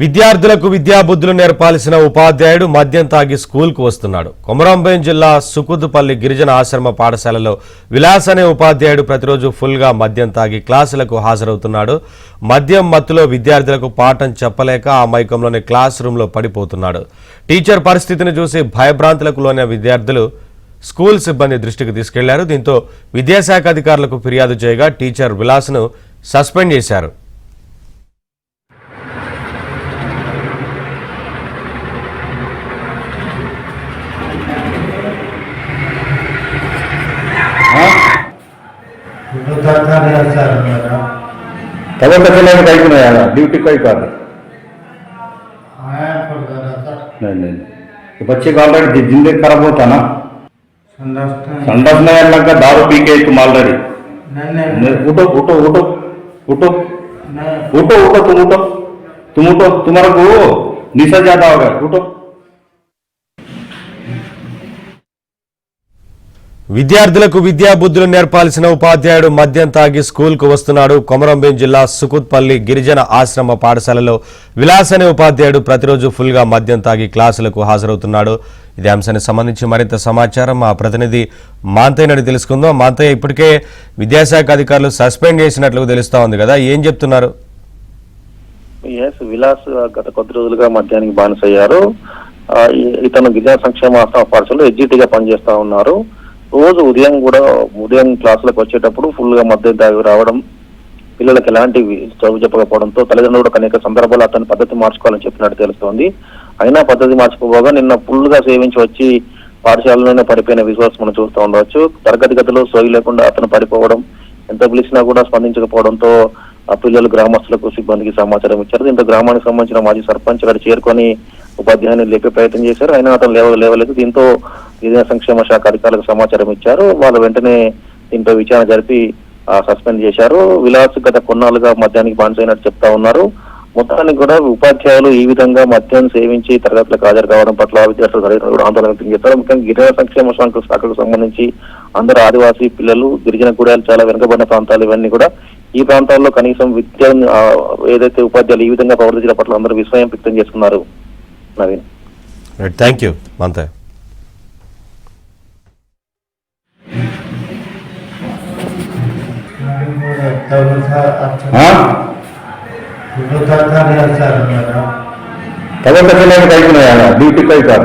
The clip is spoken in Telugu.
విద్యార్థులకు విద్యాబుద్ధులు నేర్పాల్సిన ఉపాధ్యాయుడు మద్యం తాగి స్కూల్కు వస్తున్నాడు. కొమరంభీం జిల్లా సుకుదుపల్లి గిరిజన ఆశ్రమ పాఠశాలలో విలాస్ అనే ఉపాధ్యాయుడు ప్రతిరోజు ఫుల్గా మద్యం తాగి క్లాసులకు హాజరవుతున్నాడు. మద్యం మత్తులో విద్యార్థులకు పాఠం చెప్పలేక ఆ మైకంలోని క్లాస్ రూమ్లో పడిపోతున్నాడు. టీచర్ పరిస్థితిని చూసి భయభ్రాంతులకు లోని విద్యార్థులు స్కూల్ సిబ్బంది దృష్టికి తీసుకెళ్లారు. దీంతో విద్యాశాఖ అధికారులకు ఫిర్యాదు చేయగా టీచర్ విలాస్ను సస్పెండ్ చేశారు. तब चलाने का ही नहीं ड्यूटी का ही कर नहीं तो बच्चे का ऑलरेडी जिंदगी खराब होता ना संडास में लगा दारू पी के तुम ऑलरेडी उठो उठो उठो उठो उठो उठो तुम उठो तुम्हारा को निशा ज्यादा होगा उठो. విద్యార్థులకు విద్యాబుద్ధులు నేర్పాల్సిన ఉపాధ్యాయుడు మద్యం తాగి స్కూల్కు వస్తున్నాడు. కొమరంభీం జిల్లా సుకుత్పల్లి గిరిజన ఆశ్రమ పాఠశాలలో విలాస్ అనే ఉపాధ్యాయుడు ప్రతిరోజు ఫుల్గా మద్యం తాగి క్లాసులకు హాజరవుతున్నాడు. ఇదే అంశానికి సంబంధించి మరింత సమాచారం మా ప్రతినిధి మాంతయ్య నుండి తెలుసుకుందాం. మాంతయ్య, ఇప్పటికే విద్యాశాఖ అధికారులు సస్పెండ్ చేసినట్లు తెలుస్తా ఉంది కదా, ఏం చెప్తున్నారు? విలాస్ గత కొద్ది రోజులుగా మద్యానికి బానిసయ్యారు. ఇతను గిరిజన సంక్షేమ ఆశ్రమ పాఠశాలలో ఎడ్జిటీగా పనిచేస్తా ఉన్నారు. రోజు ఉదయం క్లాసులకు వచ్చేటప్పుడు ఫుల్ గా మద్యం తాగి రావడం, పిల్లలకు ఎలాంటి చదువు చెప్పకపోవడంతో తల్లిదండ్రులు కూడా అనేక సందర్భాలు అతని పద్ధతి మార్చుకోవాలని చెప్పినట్టు తెలుస్తోంది. అయినా పద్ధతి మార్చుకోగా నిన్న ఫుల్ గా సేవించి వచ్చి పాఠశాలలోనే పడిపోయిన విశ్వాసం మనం చూస్తూ ఉండవచ్చు. తరగతి గదిలో సోయి లేకుండా అతను పడిపోవడం, ఎంత పిలిచినా కూడా స్పందించకపోవడంతో ఆ పిల్లలు గ్రామస్తులకు సిబ్బందికి సమాచారం ఇచ్చారు. దీంతో గ్రామానికి సంబంధించిన మాజీ సర్పంచ్ అక్కడ చేరుకొని ఉపాధ్యాయుని లేపే ప్రయత్నం చేశారు. అయినా అతను లేవలేదు. దీంతో గిరిజన సంక్షేమ శాఖ అధికారులకు సమాచారం ఇచ్చారు. వాళ్ళు వెంటనే దీంతో విచారణ జరిపి సస్పెండ్ చేశారు. విలాస్ గత కొన్నాళ్ళుగా మద్యానికి బానిసైనట్టు చెప్తా ఉన్నారు. మొత్తానికి కూడా ఉపాధ్యాయులు ఈ విధంగా మద్యం సేవించి తరగతులకు హాజరు కావడం పట్ల విద్యార్థులు కూడా ఆందోళన వ్యక్తం చేస్తారు. ముఖ్యంగా గిరిజన సంక్షేమ శాఖకు సంబంధించి అందరూ ఆదివాసీ పిల్లలు, గిరిజన గూడాలు చాలా వెనుకబడిన ప్రాంతాలు, ఇవన్నీ కూడా ఈ ప్రాంతాల్లో కనీసం విద్య ఏదైతే ఉపాధ్యాయులు ఈ విధంగా ప్రవర్తించిన పట్ల అందరూ విస్మయం వ్యక్తం చేస్తున్నారు. Naveen, thank you Manthaiah. तब चलाने का ही नहीं ड्यूटी का ही कर